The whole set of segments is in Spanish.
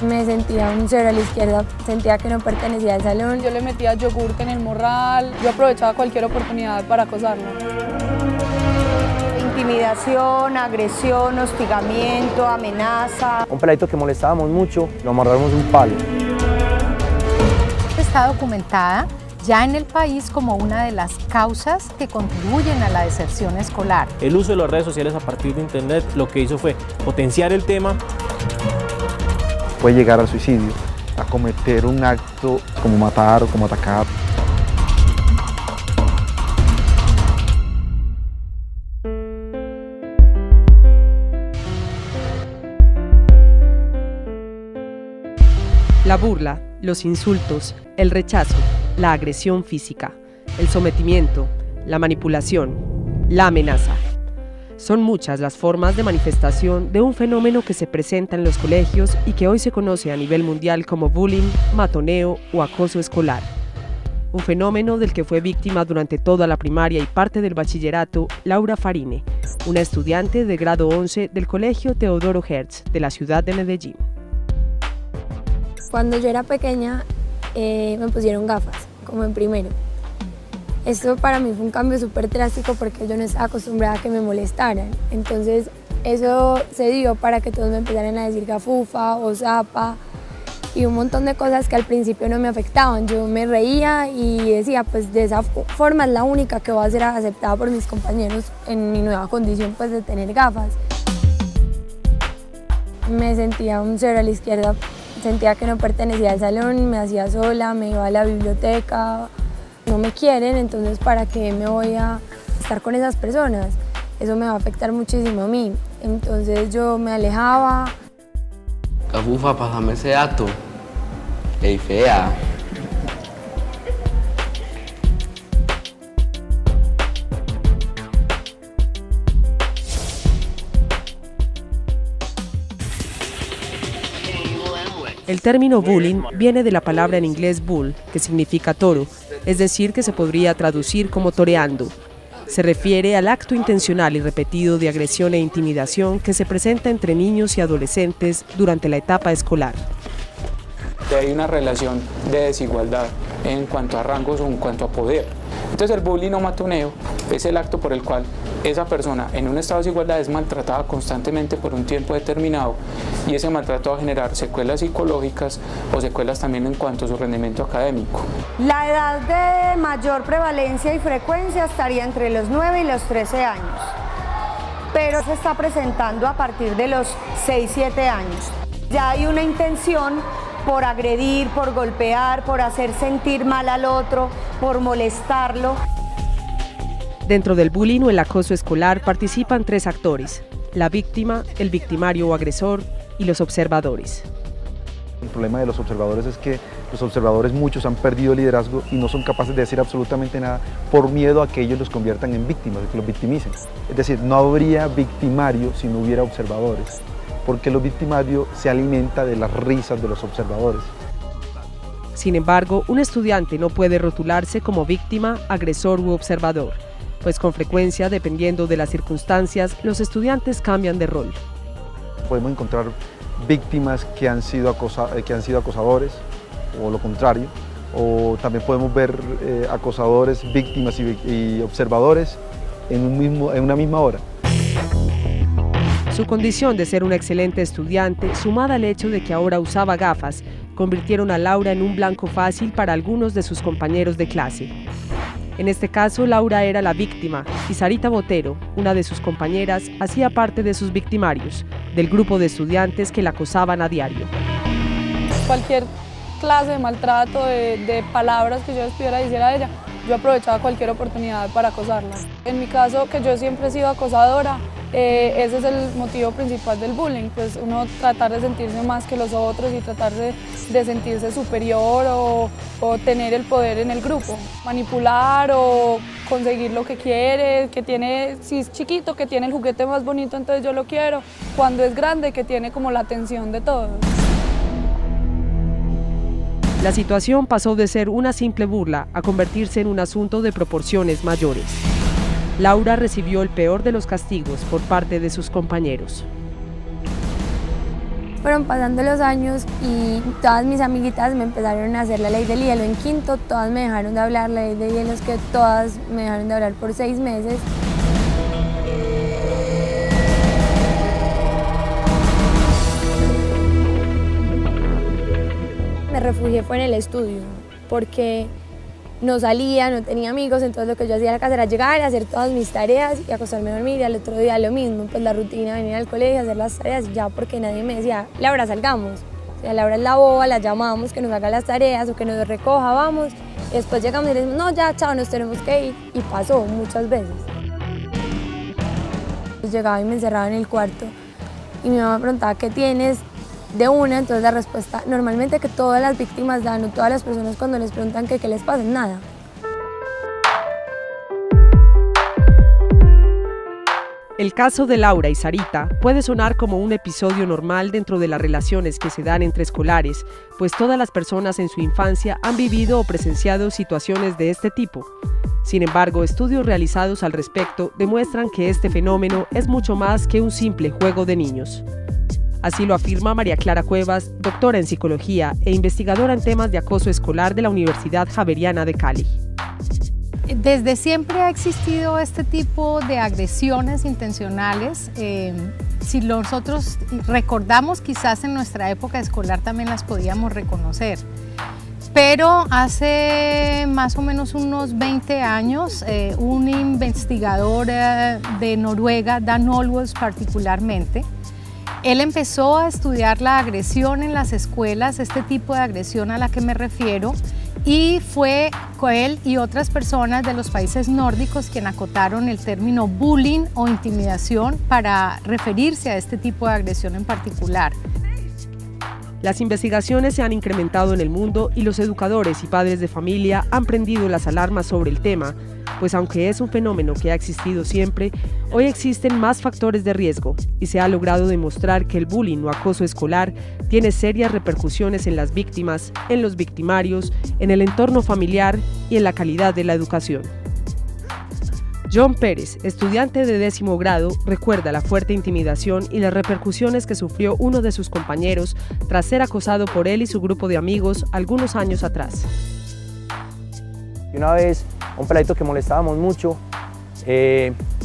Me sentía un cero a la izquierda, sentía que no pertenecía al salón. Yo le metía yogurte en el morral, yo aprovechaba cualquier oportunidad para acosarla. Intimidación, agresión, hostigamiento, amenaza. Un peladito que molestábamos mucho, lo amarramos un palo. Está documentada ya en el país como una de las causas que contribuyen a la deserción escolar. El uso de las redes sociales a partir de Internet lo que hizo fue potenciar el tema. Puede llegar al suicidio, a cometer un acto como matar o como atacar. La burla, los insultos, el rechazo, la agresión física, el sometimiento, la manipulación, la amenaza. Son muchas las formas de manifestación de un fenómeno que se presenta en los colegios y que hoy se conoce a nivel mundial como bullying, matoneo o acoso escolar. Un fenómeno del que fue víctima durante toda la primaria y parte del bachillerato Laura Farine, una estudiante de grado 11 del Colegio Teodoro Hertz de la ciudad de Medellín. Cuando yo era pequeña me pusieron gafas, como en primero. Esto para mí fue un cambio súper drástico porque yo no estaba acostumbrada a que me molestaran. Entonces eso se dio para que todos me empezaran a decir gafufa o zapa y un montón de cosas que al principio no me afectaban. Yo me reía y decía, pues de esa forma es la única que va a ser aceptada por mis compañeros en mi nueva condición pues de tener gafas. Me sentía un cero a la izquierda, sentía que no pertenecía al salón, me hacía sola, me iba a la biblioteca. No me quieren, entonces ¿para qué me voy a estar con esas personas? Eso me va a afectar muchísimo a mí. Entonces yo me alejaba. Gafufa, pásame ese dato. Ey, fea. El término bullying viene de la palabra en inglés bull, que significa toro, es decir, que se podría traducir como toreando. Se refiere al acto intencional y repetido de agresión e intimidación que se presenta entre niños y adolescentes durante la etapa escolar. Hay una relación de desigualdad en cuanto a rangos o en cuanto a poder. Entonces el bullying o matoneo es el acto por el cual esa persona en un estado de desigualdad es maltratada constantemente por un tiempo determinado y ese maltrato va a generar secuelas psicológicas o secuelas también en cuanto a su rendimiento académico. La edad de mayor prevalencia y frecuencia estaría entre los 9 y los 13 años, pero se está presentando a partir de los 6-7 años. Ya hay una intención por agredir, por golpear, por hacer sentir mal al otro, por molestarlo. Dentro del bullying o el acoso escolar participan 3 actores: la víctima, el victimario o agresor y los observadores. El problema de los observadores es que los observadores muchos han perdido liderazgo y no son capaces de decir absolutamente nada por miedo a que ellos los conviertan en víctimas, de que los victimicen. Es decir, no habría victimario si no hubiera observadores, porque los victimarios se alimenta de las risas de los observadores. Sin embargo, un estudiante no puede rotularse como víctima, agresor u observador, pues con frecuencia, dependiendo de las circunstancias, los estudiantes cambian de rol. Podemos encontrar víctimas que han sido acosadores, o lo contrario, o también podemos ver acosadores, víctimas y observadores en una misma hora. Su condición de ser una excelente estudiante, sumada al hecho de que ahora usaba gafas, convirtieron a Laura en un blanco fácil para algunos de sus compañeros de clase. En este caso, Laura era la víctima y Sarita Botero, una de sus compañeras, hacía parte de sus victimarios, del grupo de estudiantes que la acosaban a diario. Cualquier clase de maltrato, de palabras que yo les pudiera decir a ella, yo aprovechaba cualquier oportunidad para acosarla. En mi caso, que yo siempre he sido acosadora, ese es el motivo principal del bullying, pues uno tratar de sentirse más que los otros y tratar de sentirse superior o tener el poder en el grupo. Manipular o conseguir lo que quiere, que tiene, si es chiquito, que tiene el juguete más bonito, entonces yo lo quiero. Cuando es grande, que tiene como la atención de todos. La situación pasó de ser una simple burla a convertirse en un asunto de proporciones mayores. Laura recibió el peor de los castigos por parte de sus compañeros. Fueron pasando los años y todas mis amiguitas me empezaron a hacer la ley del hielo en quinto, todas me dejaron de hablar, la ley de hielo es que todas me dejaron de hablar por 6 meses. Me refugié fue en el estudio, porque no salía, no tenía amigos, entonces lo que yo hacía en la casa era llegar, hacer todas mis tareas y acostarme a dormir, y al otro día lo mismo, pues la rutina, venir al colegio, hacer las tareas, ya porque nadie me decía, Laura, salgamos. O sea, Laura es la boba, la llamamos que nos haga las tareas o que nos recoja, vamos, y después llegamos y le decimos, no, ya, chao, nos tenemos que ir, y pasó muchas veces. Entonces llegaba y me encerraba en el cuarto, y mi mamá me preguntaba, ¿qué tienes? De una, entonces la respuesta normalmente que todas las víctimas dan, o todas las personas cuando les preguntan que qué les pasa, nada. El caso de Laura y Sarita puede sonar como un episodio normal dentro de las relaciones que se dan entre escolares, pues todas las personas en su infancia han vivido o presenciado situaciones de este tipo. Sin embargo, estudios realizados al respecto demuestran que este fenómeno es mucho más que un simple juego de niños. Así lo afirma María Clara Cuevas, doctora en psicología e investigadora en temas de acoso escolar de la Universidad Javeriana de Cali. Desde siempre ha existido este tipo de agresiones intencionales. Si nosotros recordamos, quizás en nuestra época escolar también las podíamos reconocer. Pero hace más o menos unos 20 años, un investigador de Noruega, Dan Olweus particularmente, él empezó a estudiar la agresión en las escuelas, este tipo de agresión a la que me refiero, y fue él y otras personas de los países nórdicos quienes acotaron el término bullying o intimidación para referirse a este tipo de agresión en particular. Las investigaciones se han incrementado en el mundo y los educadores y padres de familia han prendido las alarmas sobre el tema, pues aunque es un fenómeno que ha existido siempre, hoy existen más factores de riesgo y se ha logrado demostrar que el bullying o acoso escolar tiene serias repercusiones en las víctimas, en los victimarios, en el entorno familiar y en la calidad de la educación. John Pérez, estudiante de 10º grado, recuerda la fuerte intimidación y las repercusiones que sufrió uno de sus compañeros tras ser acosado por él y su grupo de amigos algunos años atrás. Y una vez, un peladito que molestábamos mucho,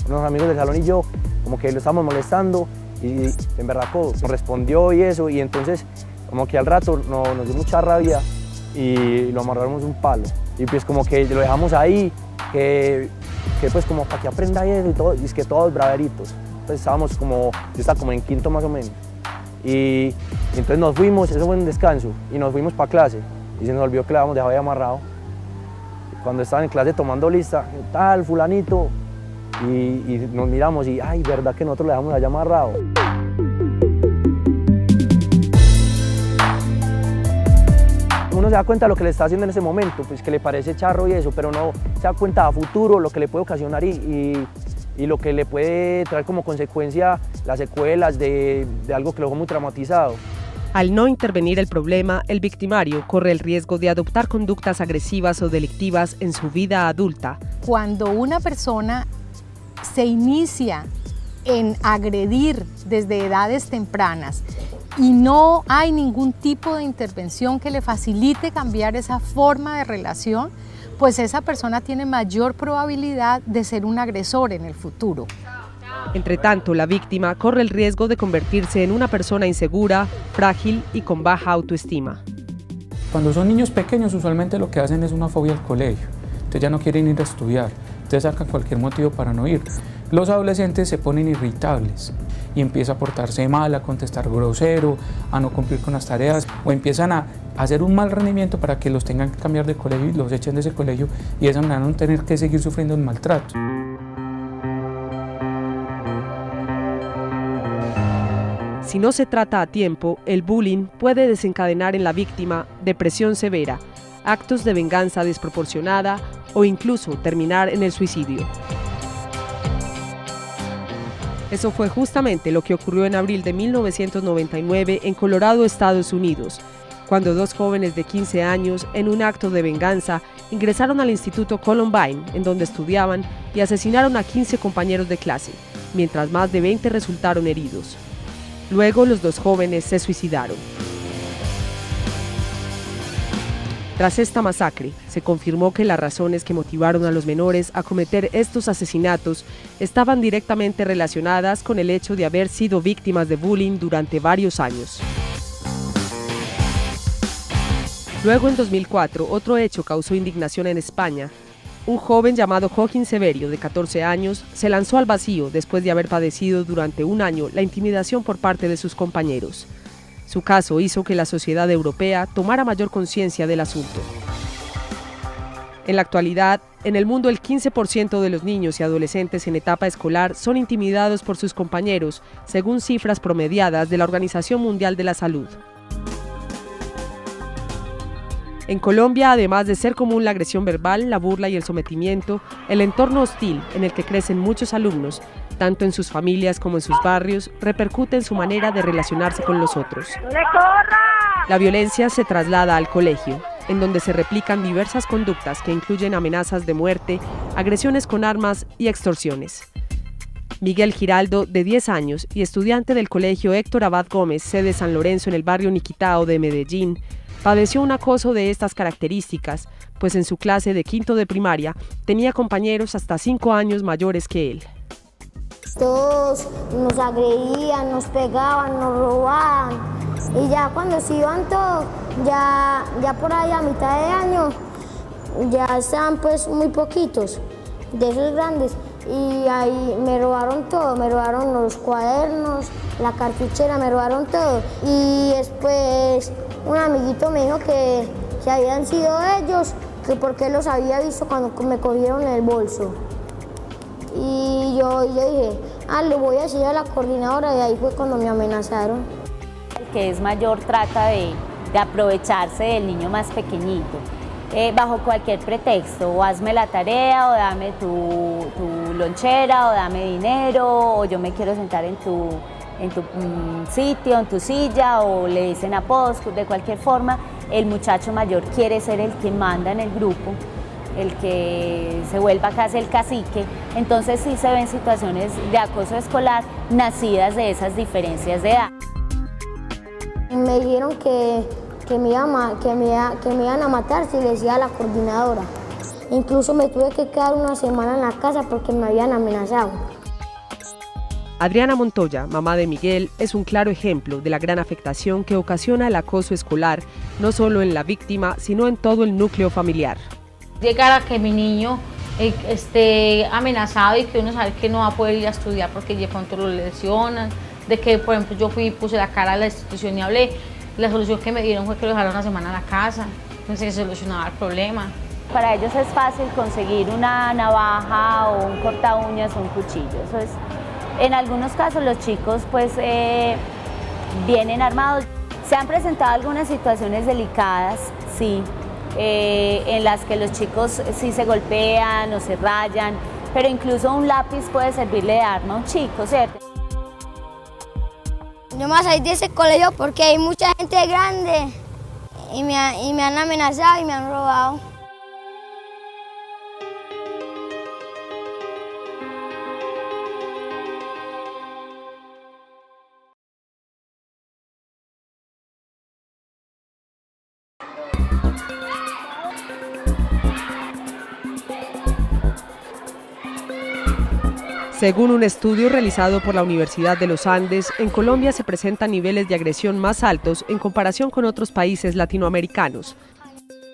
unos amigos del salón y yo, como que lo estábamos molestando y en verdad nos respondió y eso, y entonces como que al rato nos dio mucha rabia y lo amarramos un palo. Y pues como que lo dejamos ahí, que pues como para que aprenda eso y todo, y es que todos braveritos. Entonces estábamos como, yo estaba como en quinto más o menos. Y entonces nos fuimos, eso fue un descanso, y nos fuimos para clase. Y se nos olvidó que lo habíamos dejado ahí amarrado. Cuando estaban en clase tomando lista, tal, fulanito, y nos miramos y, ay, verdad que nosotros le dejamos allá amarrado. Uno se da cuenta de lo que le está haciendo en ese momento, pues que le parece charro y eso, pero no se da cuenta a futuro lo que le puede ocasionar y lo que le puede traer como consecuencia las secuelas de algo que lo dejó muy traumatizado. Al no intervenir el problema, el victimario corre el riesgo de adoptar conductas agresivas o delictivas en su vida adulta. Cuando una persona se inicia en agredir desde edades tempranas y no hay ningún tipo de intervención que le facilite cambiar esa forma de relación, pues esa persona tiene mayor probabilidad de ser un agresor en el futuro. Entre tanto, la víctima corre el riesgo de convertirse en una persona insegura, frágil y con baja autoestima. Cuando son niños pequeños, usualmente lo que hacen es una fobia al colegio. Entonces ya no quieren ir a estudiar, entonces sacan cualquier motivo para no ir. Los adolescentes se ponen irritables y empiezan a portarse mal, a contestar grosero, a no cumplir con las tareas, o empiezan a hacer un mal rendimiento para que los tengan que cambiar de colegio y los echen de ese colegio, y de esa manera no tener que seguir sufriendo el maltrato. Si no se trata a tiempo, el bullying puede desencadenar en la víctima depresión severa, actos de venganza desproporcionada o incluso terminar en el suicidio. Eso fue justamente lo que ocurrió en abril de 1999 en Colorado, Estados Unidos, cuando dos jóvenes de 15 años, en un acto de venganza, ingresaron al Instituto Columbine, en donde estudiaban, y asesinaron a 15 compañeros de clase, mientras más de 20 resultaron heridos. Luego los dos jóvenes se suicidaron. Tras esta masacre, se confirmó que las razones que motivaron a los menores a cometer estos asesinatos estaban directamente relacionadas con el hecho de haber sido víctimas de bullying durante varios años. Luego, en 2004, otro hecho causó indignación en España. Un joven llamado Joaquín Severio, de 14 años, se lanzó al vacío después de haber padecido durante un año la intimidación por parte de sus compañeros. Su caso hizo que la sociedad europea tomara mayor conciencia del asunto. En la actualidad, en el mundo el 15% de los niños y adolescentes en etapa escolar son intimidados por sus compañeros, según cifras promediadas de la Organización Mundial de la Salud. En Colombia, además de ser común la agresión verbal, la burla y el sometimiento, el entorno hostil en el que crecen muchos alumnos, tanto en sus familias como en sus barrios, repercute en su manera de relacionarse con los otros. ¡No le corra! La violencia se traslada al colegio, en donde se replican diversas conductas que incluyen amenazas de muerte, agresiones con armas y extorsiones. Miguel Giraldo, de 10 años y estudiante del colegio Héctor Abad Gómez, sede San Lorenzo en el barrio Niquitao de Medellín, padeció un acoso de estas características, pues en su clase de quinto de primaria tenía compañeros hasta 5 años mayores que él. Todos nos agredían, nos pegaban, nos robaban y ya cuando se iban todos, ya por ahí a mitad de año, ya estaban pues muy poquitos de esos grandes y ahí me robaron todo, me robaron los cuadernos, la cartuchera, me robaron todo y después un amiguito me dijo que habían sido ellos, que porque los había visto cuando me cogieron el bolso. Y yo dije, le voy a decir a la coordinadora y ahí fue cuando me amenazaron. El que es mayor trata de aprovecharse del niño más pequeñito, bajo cualquier pretexto, o hazme la tarea, o dame tu lonchera, o dame dinero, o yo me quiero sentar en tu sitio, en tu silla, o le dicen apodos. De cualquier forma, el muchacho mayor quiere ser el que manda en el grupo, el que se vuelva casi el cacique. Entonces sí se ven situaciones de acoso escolar nacidas de esas diferencias de edad. Me dijeron que me iban a matar si le decía a la coordinadora. Incluso me tuve que quedar una semana en la casa porque me habían amenazado. Adriana Montoya, mamá de Miguel, es un claro ejemplo de la gran afectación que ocasiona el acoso escolar, no solo en la víctima, sino en todo el núcleo familiar. Llegar a que mi niño esté amenazado y que uno sabe que no va a poder ir a estudiar porque de pronto lo lesionan, de que, por ejemplo, yo fui y puse la cara a la institución y hablé, la solución que me dieron fue que lo dejaron una semana en la casa, pensé que se solucionaba el problema. Para ellos es fácil conseguir una navaja o un corta uñas o un cuchillo. Eso es, en algunos casos los chicos pues vienen armados. Se han presentado algunas situaciones delicadas, sí, en las que los chicos sí se golpean o se rayan, pero incluso un lápiz puede servirle de arma a un chico, ¿cierto? Yo me voy a salir de ese colegio porque hay mucha gente grande y me han amenazado y me han robado. Según un estudio realizado por la Universidad de los Andes, en Colombia se presentan niveles de agresión más altos en comparación con otros países latinoamericanos.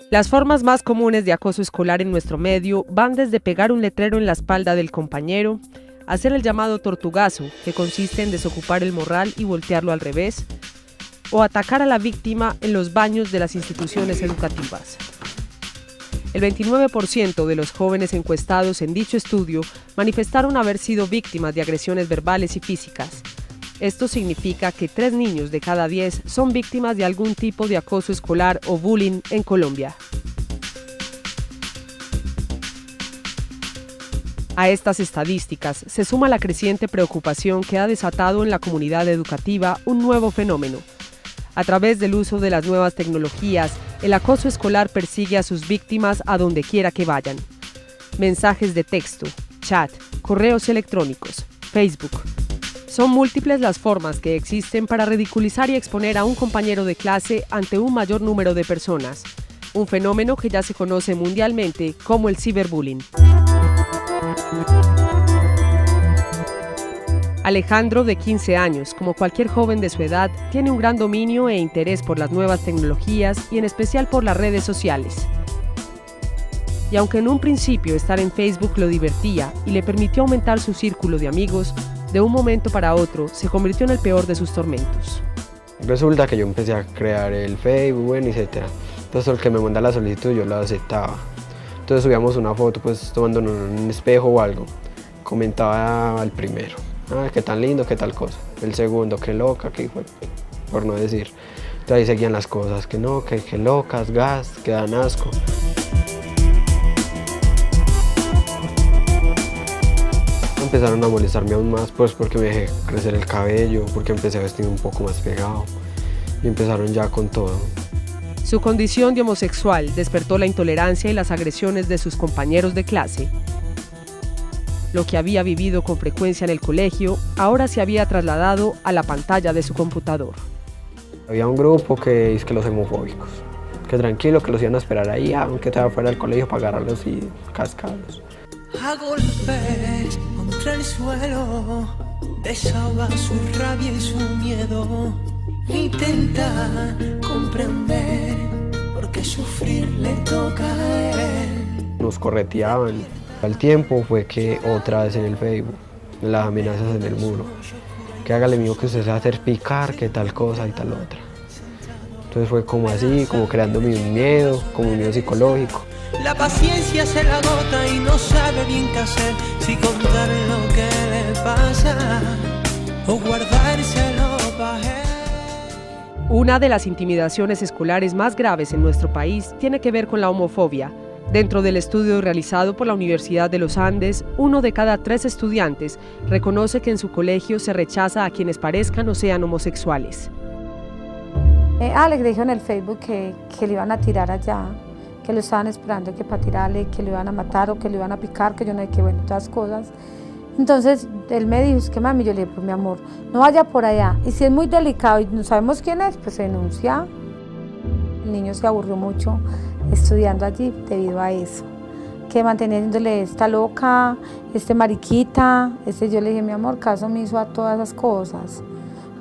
Las formas más comunes de acoso escolar en nuestro medio van desde pegar un letrero en la espalda del compañero, hacer el llamado tortugazo, que consiste en desocupar el morral y voltearlo al revés, o atacar a la víctima en los baños de las instituciones educativas. El 29% de los jóvenes encuestados en dicho estudio manifestaron haber sido víctimas de agresiones verbales y físicas. Esto significa que 3 niños de cada 10 son víctimas de algún tipo de acoso escolar o bullying en Colombia. A estas estadísticas se suma la creciente preocupación que ha desatado en la comunidad educativa un nuevo fenómeno. A través del uso de las nuevas tecnologías, el acoso escolar persigue a sus víctimas a donde quiera que vayan. Mensajes de texto, chat, correos electrónicos, Facebook. Son múltiples las formas que existen para ridiculizar y exponer a un compañero de clase ante un mayor número de personas, un fenómeno que ya se conoce mundialmente como el ciberbullying. Alejandro, de 15 años, como cualquier joven de su edad, tiene un gran dominio e interés por las nuevas tecnologías y en especial por las redes sociales. Y aunque en un principio estar en Facebook lo divertía y le permitió aumentar su círculo de amigos, de un momento para otro se convirtió en el peor de sus tormentos. Resulta que yo empecé a crear el Facebook, bueno, etc. Entonces el que me manda la solicitud yo la aceptaba. Entonces subíamos una foto pues tomándonos en un espejo o algo. Comentaba al primero. Qué tan lindo, qué tal cosa. El segundo, qué loca, qué hijo, por no decir. Entonces ahí seguían las cosas, que no, que locas, gas, que dan asco. Empezaron a molestarme aún más, pues porque me dejé crecer el cabello, porque empecé a vestir un poco más pegado. Y empezaron ya con todo. Su condición de homosexual despertó la intolerancia y las agresiones de sus compañeros de clase. Lo que había vivido con frecuencia en el colegio, ahora se había trasladado a la pantalla de su computador. Había un grupo que es que los homofóbicos, que tranquilo, que los iban a esperar ahí, aunque estaba fuera del colegio, para agarrarlos y cascarlos. A golpes contra el suelo, desahoga su rabia y su miedo. Intenta comprender por qué sufrir le toca a él. Nos correteaban. Al tiempo fue que otra vez en el Facebook, las amenazas en el muro, que hágale mío que usted se va a hacer picar, que tal cosa y tal otra. Entonces fue como así, como creándome un miedo, como un miedo psicológico. La paciencia se la agota y no sabe bien qué hacer, si contar lo que le pasa o guardárselo para él. Una de las intimidaciones escolares más graves en nuestro país tiene que ver con la homofobia. Dentro del estudio realizado por la Universidad de los Andes, 1 de cada 3 estudiantes reconoce que en su colegio se rechaza a quienes parezcan o sean homosexuales. Alex dijo en el Facebook que le iban a tirar allá, que lo estaban esperando que para tirarle, que lo iban a matar o que lo iban a picar, que yo no sé qué, bueno, todas cosas. Entonces él me dijo, es que mami, yo le dije, pues mi amor, no vaya por allá. Y si es muy delicado y no sabemos quién es, pues se denuncia. El niño se aburrió mucho estudiando allí debido a eso, que manteniéndole esta loca, este mariquita, yo le dije, mi amor, caso omiso a todas esas cosas,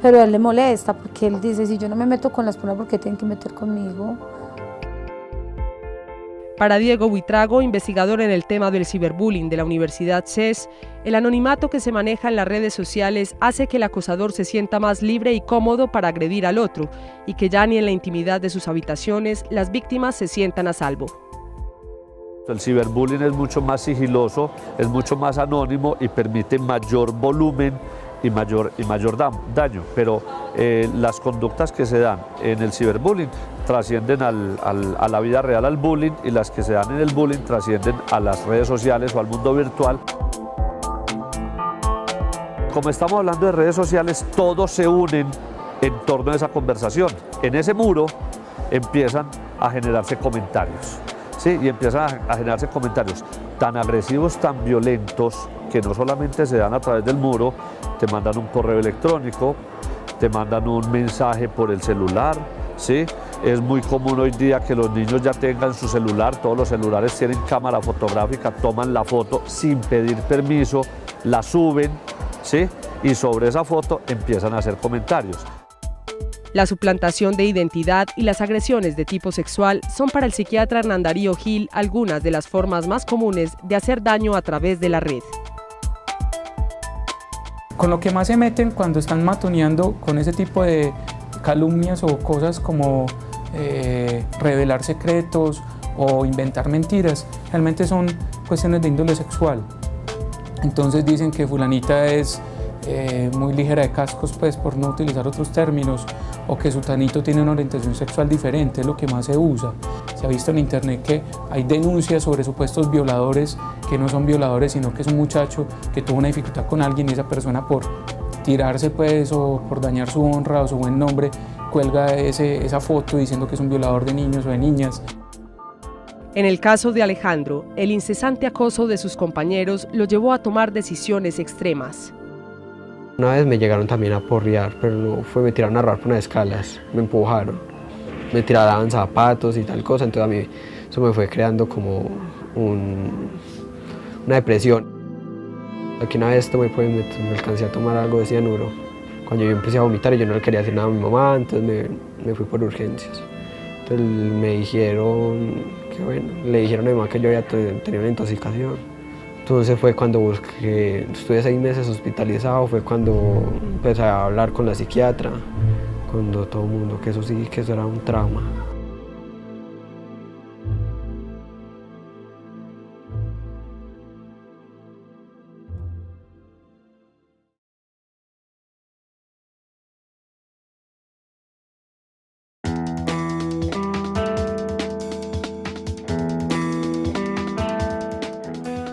pero a él le molesta porque él dice, si yo no me meto con las personas, ¿por qué tienen que meter conmigo? Para Diego Buitrago, investigador en el tema del ciberbullying de la Universidad CES, el anonimato que se maneja en las redes sociales hace que el acosador se sienta más libre y cómodo para agredir al otro, y que ya ni en la intimidad de sus habitaciones las víctimas se sientan a salvo. El ciberbullying es mucho más sigiloso, es mucho más anónimo y permite mayor volumen y mayor daño, pero las conductas que se dan en el ciberbullying trascienden a la vida real, al bullying, y las que se dan en el bullying trascienden a las redes sociales o al mundo virtual. Como estamos hablando de redes sociales, todos se unen en torno a esa conversación. En ese muro empiezan a generarse comentarios, ¿sí? Y empiezan a generarse comentarios tan agresivos, tan violentos, que no solamente se dan a través del muro, te mandan un correo electrónico, te mandan un mensaje por el celular, ¿sí? Es muy común hoy día que los niños ya tengan su celular, todos los celulares tienen cámara fotográfica, toman la foto sin pedir permiso, la suben, ¿sí? Y sobre esa foto empiezan a hacer comentarios. La suplantación de identidad y las agresiones de tipo sexual son para el psiquiatra Hernán Darío Gil algunas de las formas más comunes de hacer daño a través de la red. Con lo que más se meten cuando están matoneando con ese tipo de calumnias o cosas como revelar secretos o inventar mentiras, realmente son cuestiones de índole sexual. Entonces dicen que fulanita es muy ligera de cascos, pues por no utilizar otros términos, o que sutanito tiene una orientación sexual diferente, es lo que más se usa. Se ha visto en internet que hay denuncias sobre supuestos violadores que no son violadores, sino que es un muchacho que tuvo una dificultad con alguien y esa persona por tirarse pues o por dañar su honra o su buen nombre cuelga esa foto diciendo que es un violador de niños o de niñas. En el caso de Alejandro, el incesante acoso de sus compañeros lo llevó a tomar decisiones extremas. Una vez me llegaron también a porrear, pero no fue, me tiraron a rodar por unas escalas, me empujaron, me tiraban zapatos y tal cosa, entonces a mí eso me fue creando como una depresión. Aquí una vez tomé, pues, me alcancé a tomar algo de cianuro. Cuando yo empecé a vomitar y yo no le quería decir nada a mi mamá, entonces me fui por urgencias. Entonces me dijeron que bueno, le dijeron a mi mamá que yo había tenido una intoxicación. Entonces fue cuando estuve 6 meses hospitalizado, fue cuando empecé a hablar con la psiquiatra, cuando todo el mundo, que eso sí, que eso era un trauma.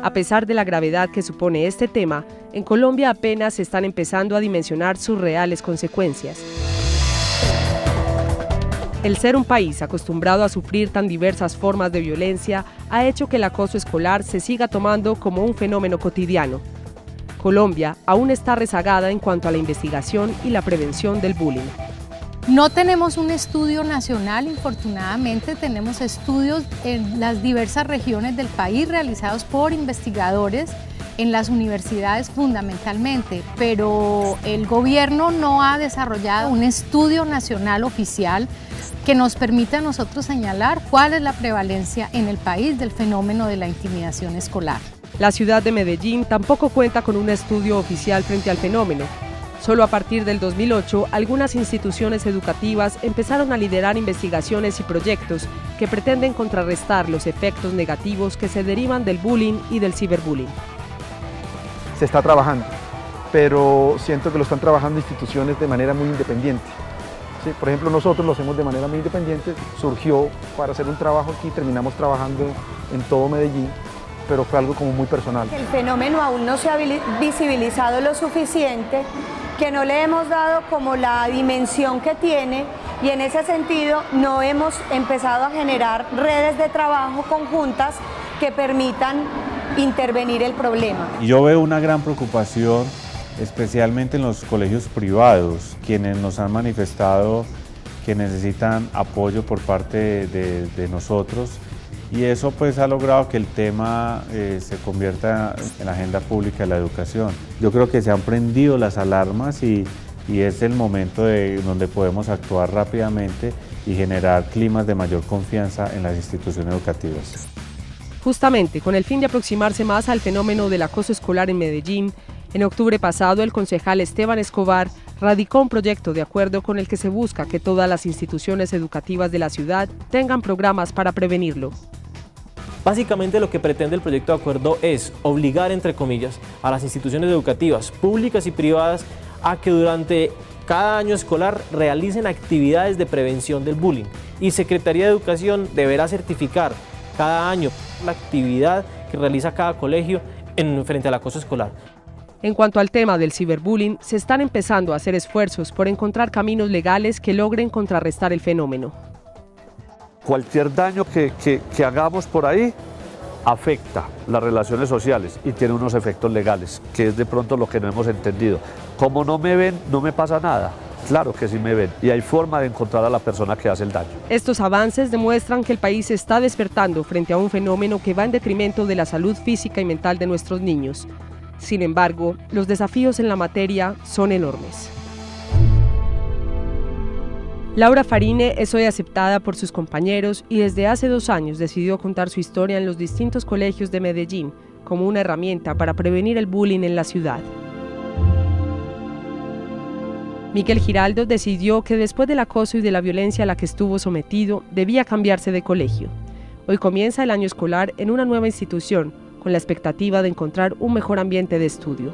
A pesar de la gravedad que supone este tema, en Colombia apenas se están empezando a dimensionar sus reales consecuencias. El ser un país acostumbrado a sufrir tan diversas formas de violencia ha hecho que el acoso escolar se siga tomando como un fenómeno cotidiano. Colombia aún está rezagada en cuanto a la investigación y la prevención del bullying. No tenemos un estudio nacional, infortunadamente, tenemos estudios en las diversas regiones del país realizados por investigadores en las universidades fundamentalmente, pero el gobierno no ha desarrollado un estudio nacional oficial que nos permita a nosotros señalar cuál es la prevalencia en el país del fenómeno de la intimidación escolar. La ciudad de Medellín tampoco cuenta con un estudio oficial frente al fenómeno. Solo a partir del 2008, algunas instituciones educativas empezaron a liderar investigaciones y proyectos que pretenden contrarrestar los efectos negativos que se derivan del bullying y del ciberbullying. Se está trabajando, pero siento que lo están trabajando instituciones de manera muy independiente. Sí, por ejemplo, nosotros lo hacemos de manera muy independiente, surgió para hacer un trabajo aquí, terminamos trabajando en todo Medellín, pero fue algo como muy personal. El fenómeno aún no se ha visibilizado lo suficiente, que no le hemos dado como la dimensión que tiene, y en ese sentido no hemos empezado a generar redes de trabajo conjuntas que permitan intervenir el problema. Yo veo una gran preocupación, especialmente en los colegios privados, quienes nos han manifestado que necesitan apoyo por parte de nosotros, y eso pues ha logrado que el tema se convierta en la agenda pública de la educación. Yo creo que se han prendido las alarmas y es el momento donde podemos actuar rápidamente y generar climas de mayor confianza en las instituciones educativas. Justamente con el fin de aproximarse más al fenómeno del acoso escolar en Medellín, en octubre pasado el concejal Esteban Escobar radicó un proyecto de acuerdo con el que se busca que todas las instituciones educativas de la ciudad tengan programas para prevenirlo. Básicamente lo que pretende el proyecto de acuerdo es obligar, entre comillas, a las instituciones educativas públicas y privadas a que durante cada año escolar realicen actividades de prevención del bullying, y Secretaría de Educación deberá certificar cada año la actividad que realiza cada colegio frente al acoso escolar. En cuanto al tema del ciberbullying, se están empezando a hacer esfuerzos por encontrar caminos legales que logren contrarrestar el fenómeno. Cualquier daño que hagamos por ahí afecta las relaciones sociales y tiene unos efectos legales, que es de pronto lo que no hemos entendido. Como no me ven, no me pasa nada. Claro que sí me ven, y hay forma de encontrar a la persona que hace el daño. Estos avances demuestran que el país se está despertando frente a un fenómeno que va en detrimento de la salud física y mental de nuestros niños. Sin embargo, los desafíos en la materia son enormes. Laura Farine es hoy aceptada por sus compañeros y desde hace 2 años decidió contar su historia en los distintos colegios de Medellín como una herramienta para prevenir el bullying en la ciudad. Miguel Giraldo decidió que después del acoso y de la violencia a la que estuvo sometido, debía cambiarse de colegio. Hoy comienza el año escolar en una nueva institución, con la expectativa de encontrar un mejor ambiente de estudio.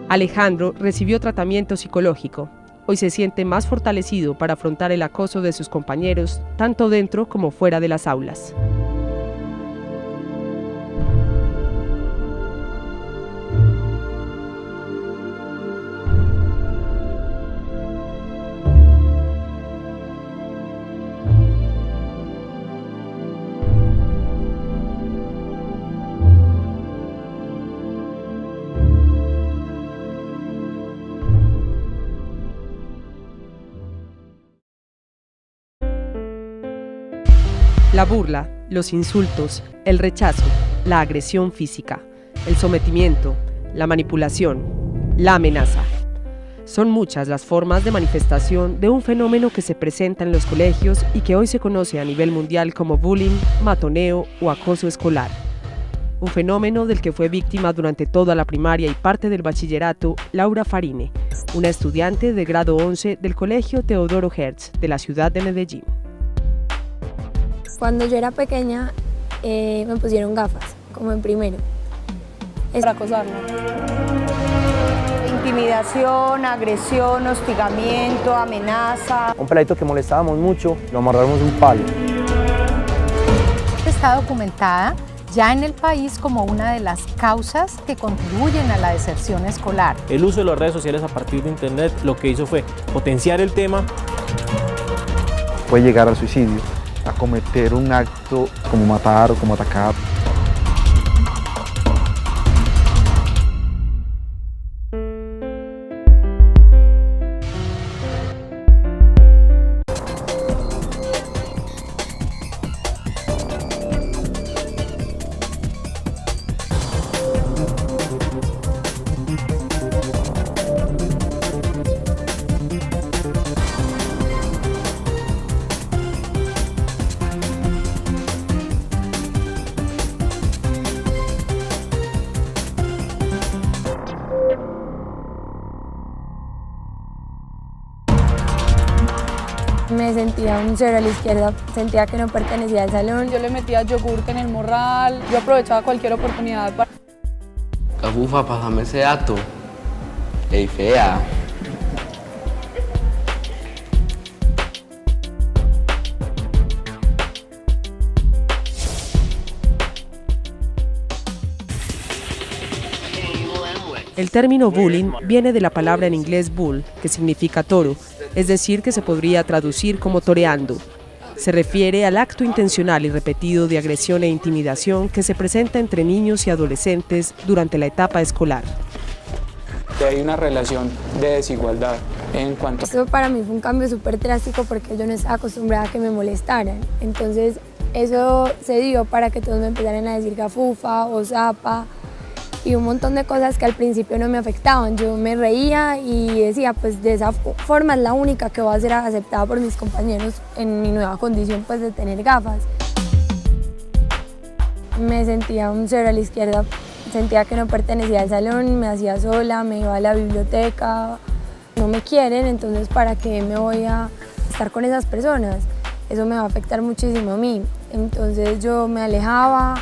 Alejandro recibió tratamiento psicológico. Hoy se siente más fortalecido para afrontar el acoso de sus compañeros, tanto dentro como fuera de las aulas. La burla, los insultos, el rechazo, la agresión física, el sometimiento, la manipulación, la amenaza. Son muchas las formas de manifestación de un fenómeno que se presenta en los colegios y que hoy se conoce a nivel mundial como bullying, matoneo o acoso escolar. Un fenómeno del que fue víctima durante toda la primaria y parte del bachillerato Laura Farine, una estudiante de grado 11 del Colegio Teodoro Hertz de la ciudad de Medellín. Cuando yo era pequeña me pusieron gafas, como en primero. Para acosarla. Intimidación, agresión, hostigamiento, amenaza. Un peladito que molestábamos mucho, lo amarramos un palo. Está documentada ya en el país como una de las causas que contribuyen a la deserción escolar. El uso de las redes sociales a partir de Internet lo que hizo fue potenciar el tema. Puede llegar al suicidio, a cometer un acto como matar o como atacar. Me sentía un cero a la izquierda, sentía que no pertenecía al salón. Yo le metía yogurte en el morral, yo aprovechaba cualquier oportunidad para... Cabufa, pásame ese dato. Ey, fea. El término bullying viene de la palabra en inglés bull, que significa toro, es decir, que se podría traducir como toreando. Se refiere al acto intencional y repetido de agresión e intimidación que se presenta entre niños y adolescentes durante la etapa escolar. Hay una relación de desigualdad en cuanto... Esto para mí fue un cambio súper drástico porque yo no estaba acostumbrada a que me molestaran. Entonces eso se dio para que todos me empezaran a decir gafufa o zapa y un montón de cosas que al principio no me afectaban. Yo me reía y decía, pues de esa forma es la única que va a ser aceptada por mis compañeros en mi nueva condición pues de tener gafas. Me sentía un cero a la izquierda, sentía que no pertenecía al salón, me hacía sola, me iba a la biblioteca. No me quieren, entonces ¿para qué me voy a estar con esas personas? Eso me va a afectar muchísimo a mí. Entonces yo me alejaba.